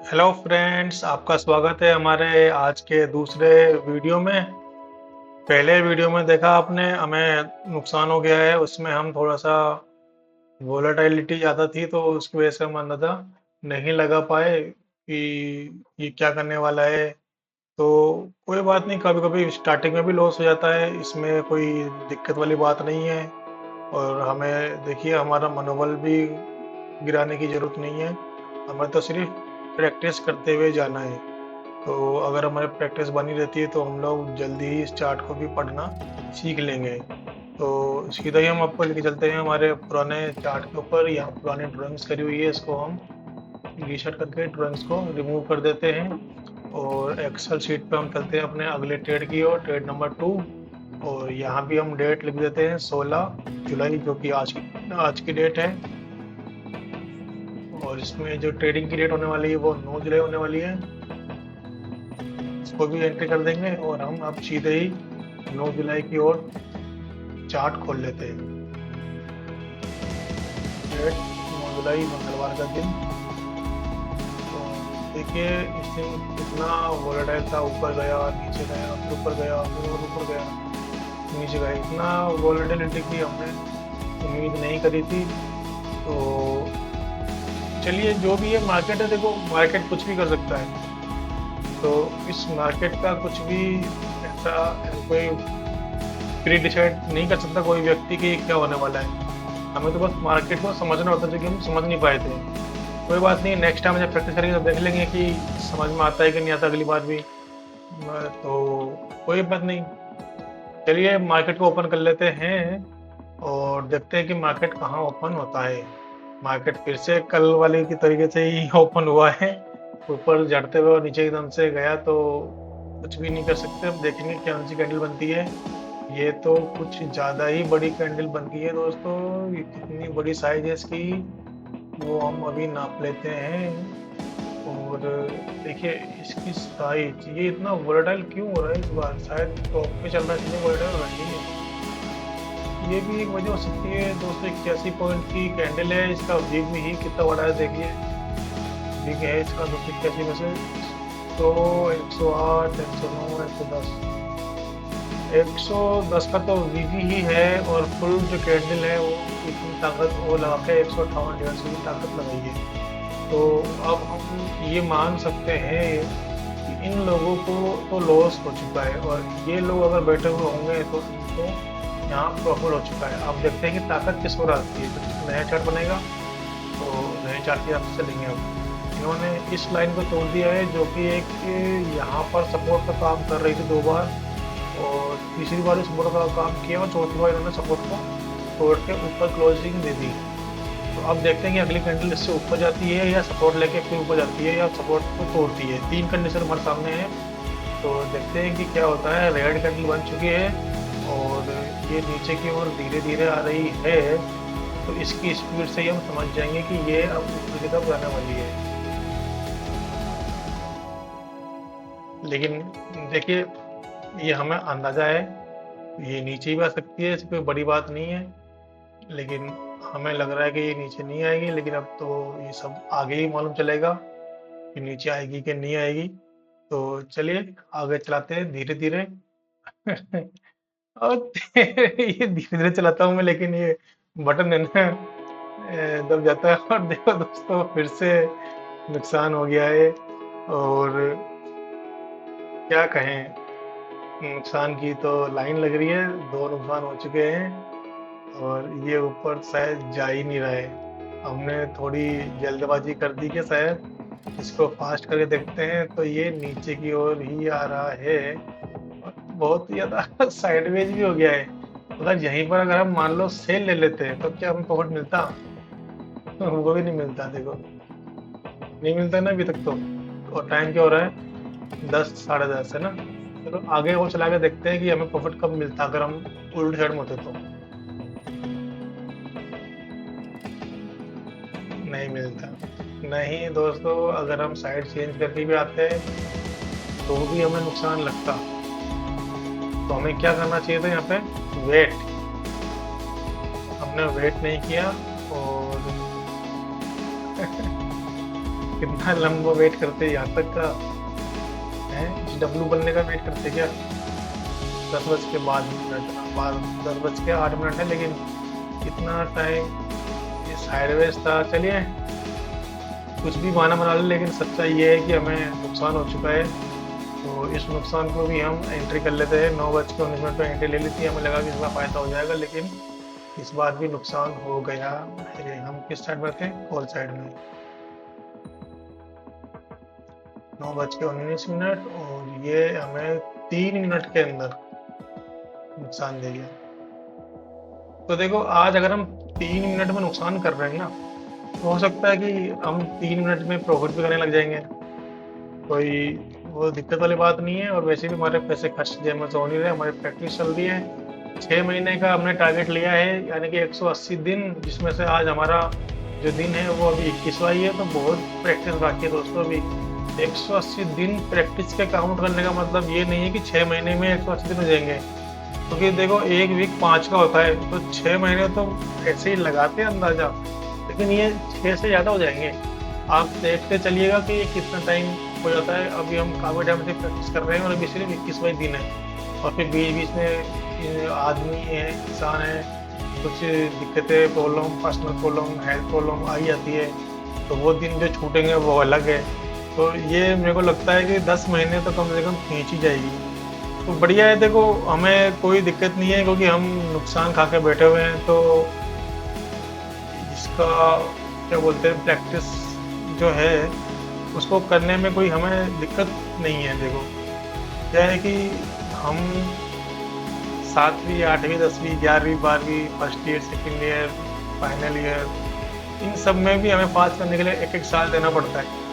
Hello friends, आपका स्वागत है हमारे आज के दूसरे वीडियो में। पहले वीडियो में देखा आपने, हमें नुकसान हो गया है। उसमें हम थोड़ा सा वोलेटिलिटी ज़्यादा थी तो उसकी वजह से हम अंदाज़ा नहीं लगा पाए कि ये क्या करने वाला है। तो कोई बात नहीं, कभी कभी स्टार्टिंग में भी लॉस हो जाता है, इसमें कोई दिक्कत वाली बात नहीं है। और हमें देखिए, हमारा मनोबल भी गिराने की ज़रूरत नहीं है। हमें तो सिर्फ प्रैक्टिस करते हुए जाना है। तो अगर हमारी प्रैक्टिस बनी रहती है तो हम लोग जल्दी ही इस चार्ट को भी पढ़ना सीख लेंगे। तो सीधा ही हम आपको लेके चलते हैं हमारे पुराने चार्ट के ऊपर। यहाँ पुरानी ड्राइंग्स करी हुई है, इसको हम रीसेट करके ड्राइंग्स को रिमूव कर देते हैं। और एक्सेल शीट पे हम चलते हैं अपने अगले ट्रेड की ओर, ट्रेड नंबर 2। और यहाँ भी हम डेट लिख देते हैं 16 जुलाई, जो कि आज की डेट है। और इसमें जो ट्रेडिंग की डेट होने वाली है वो 9 जुलाई होने वाली है। इसको भी एंट्री कर देंगे और हम अब सीधे ही 9 जुलाई की ओर चार्ट खोल लेते हैं। डेट 9 जुलाई, मंगलवार का दिन। तो देखिए, इस दिन कितना वोलेटाइल था, ऊपर गया, नीचे गया, फिर ऊपर गया, फिर और ऊपर गया, नीचे गया। इतना वोलेटिलिटी की हमने उम्मीद नहीं करी थी। तो चलिए, जो भी है मार्केट है, देखो मार्केट कुछ भी कर सकता है। तो इस मार्केट का कुछ भी ऐसा कोई प्री डिसाइड नहीं कर सकता कोई व्यक्ति कि क्या होने वाला है। हमें तो बस मार्केट को समझना होता है, जो कि हम समझ नहीं पाए थे। कोई बात नहीं, नेक्स्ट टाइम जब प्रैक्टिस करेंगे तो देख लेंगे कि समझ में आता है कि नहीं आता अगली बार भी। तो कोई बात नहीं, चलिए मार्केट को ओपन कर लेते हैं और देखते हैं कि मार्केट कहाँ ओपन होता है। मार्केट फिर से कल वाले की तरीके से ही ओपन हुआ है, ऊपर झड़ते हुए और नीचे एकदम से गया। तो कुछ भी नहीं कर सकते। अब देखेंगे कौन सी कैंडल बनती है। ये तो कुछ ज़्यादा ही बड़ी कैंडल बन गई है दोस्तों। ये कितनी बड़ी साइज है इसकी, वो हम अभी नाप लेते हैं। और देखिए इसकी साइज, ये इतना वोलेटाइल क्यों हो रहा है इस बार? शायद टॉप पे चल रहा है इसलिए वोलेटाइल हो रही है। ये भी एक वजह हो सकती है। 281 पॉइंट की कैंडल है, इसका वीक भी ही कितना बड़ा है देखिए। वीक है इसका 281 में से तो 108, 109, 110। 110 का तो वीवी ही है, और फुल जो कैंडल है वो इतनी ताकत वो लगा के 158, 150 की ताकत लगाई है। तो अब हम ये मान सकते हैं कि इन लोगों को तो लॉस हो चुका है, और ये लोग अगर बैठे हुए होंगे तो इनको यहाँ प्रॉफिट हो चुका है। अब देखते हैं कि ताकत किस पर आती है। तो नया चार्ट बनेगा तो नए चार्ट के हिसाब से चलेंगे। अब इन्होंने इस लाइन को तोड़ दिया है, जो कि एक यहाँ पर सपोर्ट का काम कर रही थी 2 बार, और तीसरी बार सपोर्ट का काम किया, और चौथी बार इन्होंने सपोर्ट को तोड़ के ऊपर क्लोजिंग दे दी। तो अब देखते हैं कि अगली कैंडल इससे ऊपर जाती है या सपोर्ट लेके फिर ऊपर जाती है या सपोर्ट को तोड़ती है। 3 कंडीशन हमारे सामने है। तो देखते हैं कि क्या होता है। रेड कैंडल बन चुकी है और ये नीचे की ओर धीरे धीरे आ रही है। तो इसकी स्पीड से ही हम समझ जाएंगे कि ये अब ऊपर की तरफ जाने वाली है। लेकिन देखिए, ये हमें अंदाजा है, ये नीचे भी आ सकती है, इसकी कोई बड़ी बात नहीं है। लेकिन हमें लग रहा है कि ये नीचे नहीं आएगी। लेकिन अब तो ये सब आगे ही मालूम चलेगा कि नीचे आएगी कि नहीं आएगी। तो चलिए आगे चलाते हैं धीरे धीरे। और ये धीरे धीरे चलाता हूँ मैं, लेकिन ये बटन है ना, दब जाता है। और देखो दोस्तों, फिर से नुकसान हो गया है। और क्या कहें, नुकसान की तो लाइन लग रही है। 2 नुकसान हो चुके हैं और ये ऊपर शायद जा ही नहीं रहा है। हमने थोड़ी जल्दबाजी कर दी कि शायद इसको फास्ट करके देखते हैं, तो ये नीचे की ओर ही आ रहा है। और बहुत ही ज़्यादा साइडवेज भी हो गया है। अगर यहीं पर अगर हम मान लो सेल ले लेते हैं तो क्या हमें प्रॉफिट मिलता? वो भी नहीं मिलता। देखो, नहीं मिलता ना अभी तक तो। और टाइम क्या हो रहा है? 10, 10:30 है ना। चलो आगे और चला के देखते हैं कि हमें प्रॉफिट कब मिलता अगर हम उल्टे साइड में होते तो। नहीं मिलता। नहीं दोस्तों, अगर हम साइड चेंज करके भी आते हैं तो भी हमें नुकसान लगता। तो हमें क्या करना चाहिए था यहाँ पे? वेट। हमने वेट नहीं किया और कितना लंबा वेट करते यहाँ तक का है, डब्लू बनने का वेट करते क्या? 10 बज के 12 मिनट बाद, 10 बज के 8 मिनट है, लेकिन कितना टाइम ये साइडवेज था। चलिए कुछ भी बहाना बना ले, लेकिन सच्चाई ये है कि हमें नुकसान हो चुका है। तो इस नुकसान को भी हम एंट्री कर लेते हैं। 9 बज के 19 मिनट पर एंट्री ले ली थी, हमें लगा कि इसका फ़ायदा हो जाएगा, लेकिन इस बार भी नुकसान हो गया है। हम किस साइड में थे? कॉल साइड में। 9 बज के 19 मिनट, और ये हमें 3 मिनट के अंदर नुकसान दे गया। तो देखो आज अगर हम 3 मिनट में नुकसान कर रहे हैं ना, तो हो सकता है कि हम 3 मिनट में प्रॉफिट भी करने लग जाएंगे। कोई वो दिक्कत वाली बात नहीं है। और वैसे भी हमारे पैसे खर्च जेब में तो हो नहीं रहे, हमारी प्रैक्टिस चल रही है। 6 महीने का हमने टारगेट लिया है, यानी कि 180 दिन, जिसमें से आज हमारा जो दिन है वो अभी 21वां ही है। तो बहुत प्रैक्टिस बाकी है दोस्तों। अभी 180 दिन प्रैक्टिस के काउंट करने का मतलब ये नहीं है कि 6 महीने में 180 दिन हो जाएंगे, क्योंकि देखो एक वीक 5 का होता है, तो 6 महीने तो ऐसे ही लगाते हैं अंदाजा, लेकिन ये 6 से ज़्यादा हो जाएंगे। आप देखते चलिएगा कि ये कितना टाइम हो जाता है। अभी हम काफ़ी टाइम से प्रैक्टिस कर रहे हैं और अभी सिर्फ 21वां दिन है, और फिर बीच बीच में आदमी है, इंसान है, कुछ दिक्कतें, problem, personal problem, health problem आई जाती है, तो वो दिन जो छूटेंगे वो अलग है। तो ये मेरे को लगता है कि 10 महीने तो कम से कम खींच ही जाएगी। तो बढ़िया है, देखो हमें कोई दिक्कत नहीं है, क्योंकि हम नुकसान खा के बैठे हुए हैं। तो इसका क्या बोलते हैं, प्रैक्टिस जो है उसको करने में कोई हमें दिक्कत नहीं है। देखो क्या है कि हम 7वीं 8वीं 10वीं 11वीं 12वीं, first year, second year, final year, इन सब में भी हमें पास करने के लिए 1-1 साल देना पड़ता है।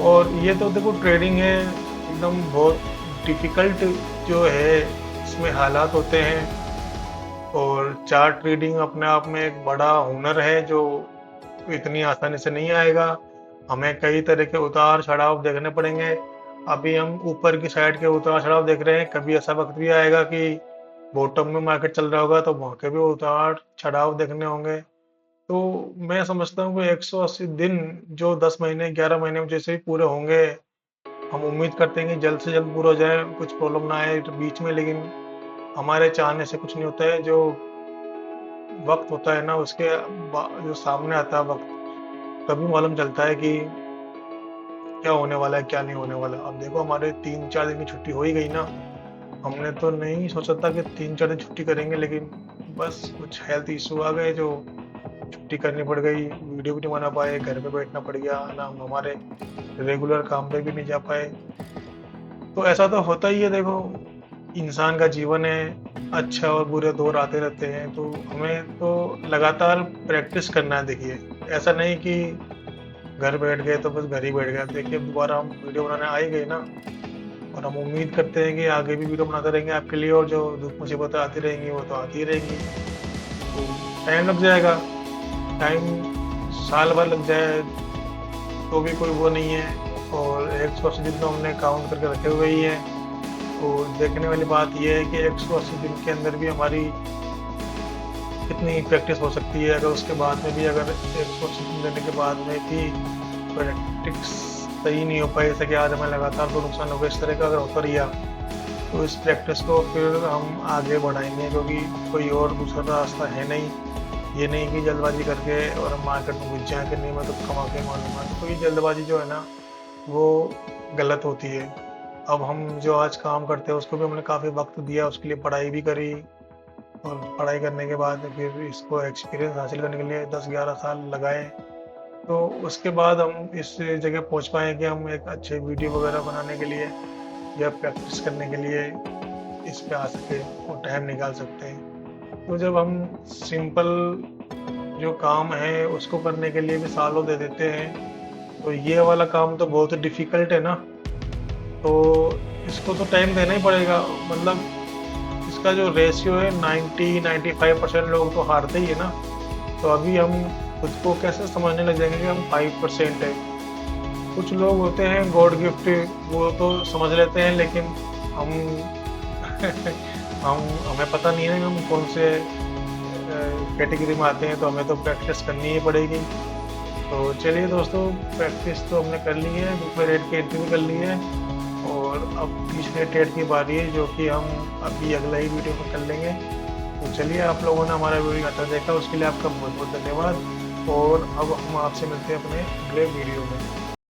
और ये तो देखो ट्रेडिंग है, एकदम बहुत डिफ़िकल्ट जो है, इसमें हालात होते हैं। और चार्ट ट्रेडिंग अपने आप में एक बड़ा हुनर है, जो इतनी आसानी से नहीं आएगा। हमें कई तरह के उतार चढ़ाव देखने पड़ेंगे। अभी हम ऊपर की साइड के उतार चढ़ाव देख रहे हैं, कभी ऐसा वक्त भी आएगा कि बॉटम में मार्केट चल रहा होगा, तो वहाँ के भी उतार चढ़ाव देखने होंगे। तो मैं समझता हूँ कि 180 दिन जो 10 महीने 11 महीने में जैसे ही पूरे होंगे, हम उम्मीद करते हैं कि जल्द से जल्द पूरा हो जाए, कुछ प्रॉब्लम ना आए तो बीच में। लेकिन हमारे चाहने से कुछ नहीं होता है। जो वक्त होता है ना, उसके जो सामने आता है वक्त, तभी मालूम चलता है कि क्या होने वाला है, क्या नहीं होने वाला। अब देखो हमारे 3-4 दिन की छुट्टी हो ही गई ना। हमने तो नहीं सोचा था कि 3-4 दिन छुट्टी करेंगे, लेकिन बस कुछ हेल्थ इशू आ गए, जो छुट्टी करनी पड़ गई। वीडियो भी नहीं बना पाए, घर पे बैठना पड़ गया ना, हम हमारे रेगुलर काम पे भी नहीं जा पाए। तो ऐसा तो होता ही है। देखो इंसान का जीवन है, अच्छा और बुरे दौर आते रहते हैं, तो हमें तो लगातार प्रैक्टिस करना है। देखिए ऐसा नहीं कि घर बैठ गए तो बस घर ही बैठ गए। देखिए दोबारा हम वीडियो बनाने आ ही गए ना, और हम उम्मीद करते हैं कि आगे भी वीडियो बनाते रहेंगे आपके लिए, और जो दुख मुसीबतें आती रहेंगी वो तो आती ही रहेंगी। तो टाइम लग जाएगा, टाइम साल भर लग जाए तो भी कोई वो नहीं है। और 180 दिन तो हमने काउंट करके रखे हुए ही हैं। तो देखने वाली बात यह है कि 180 दिन के अंदर भी हमारी कितनी प्रैक्टिस हो सकती है। अगर उसके बाद में भी, अगर 180 दिन देने के बाद में भी प्रैक्टिस सही नहीं हो पाई, जैसे कि आज हमें लगातार तो नुकसान होगा, इस तरह का अगर होता रहा, तो इस प्रैक्टिस को फिर हम आगे बढ़ाएंगे, क्योंकि कोई और दूसरा रास्ता है नहीं। ये नहीं कि जल्दबाजी करके और हम मार्केट में घुस जाएँ कि नहीं मैं तो कमा के मारूंगा। तो ये जल्दबाजी जो है ना, वो गलत होती है। अब हम जो आज काम करते हैं उसको भी हमने काफ़ी वक्त दिया, उसके लिए पढ़ाई भी करी, और पढ़ाई करने के बाद फिर इसको एक्सपीरियंस हासिल करने के लिए 10-11 साल लगाए। तो उसके बाद हम इस जगह पहुंच पाए कि हम एक अच्छे वीडियो वगैरह बनाने के लिए या प्रैक्टिस करने के लिए इस पे आ सके और टाइम निकाल सकते हैं। तो जब हम सिंपल जो काम है उसको करने के लिए भी सालों दे देते हैं, तो ये वाला काम तो बहुत डिफ़िकल्ट है ना। तो इसको तो टाइम देना ही पड़ेगा। मतलब इसका जो रेशियो है 90-95% लोग तो हारते ही है ना। तो अभी हम खुद को कैसे समझने लग जाएंगे कि हम 5% है। कुछ लोग होते हैं गॉड गिफ्ट, वो तो समझ लेते हैं, लेकिन हम हमें पता नहीं है कि हम कौन से कैटेगरी में आते हैं। तो हमें तो प्रैक्टिस करनी ही पड़ेगी। तो चलिए दोस्तों, प्रैक्टिस तो हमने कर ली है, दूसरे रेट की एंट्री भी कर ली है, और अब तीसरे रेट की बारी है, जो कि हम अभी अगला ही वीडियो में कर लेंगे। तो चलिए, आप लोगों ने हमारा वीडियो आता देखा, उसके लिए आपका बहुत बहुत धन्यवाद, और अब हम आपसे मिलते हैं अपने अगले वीडियो में।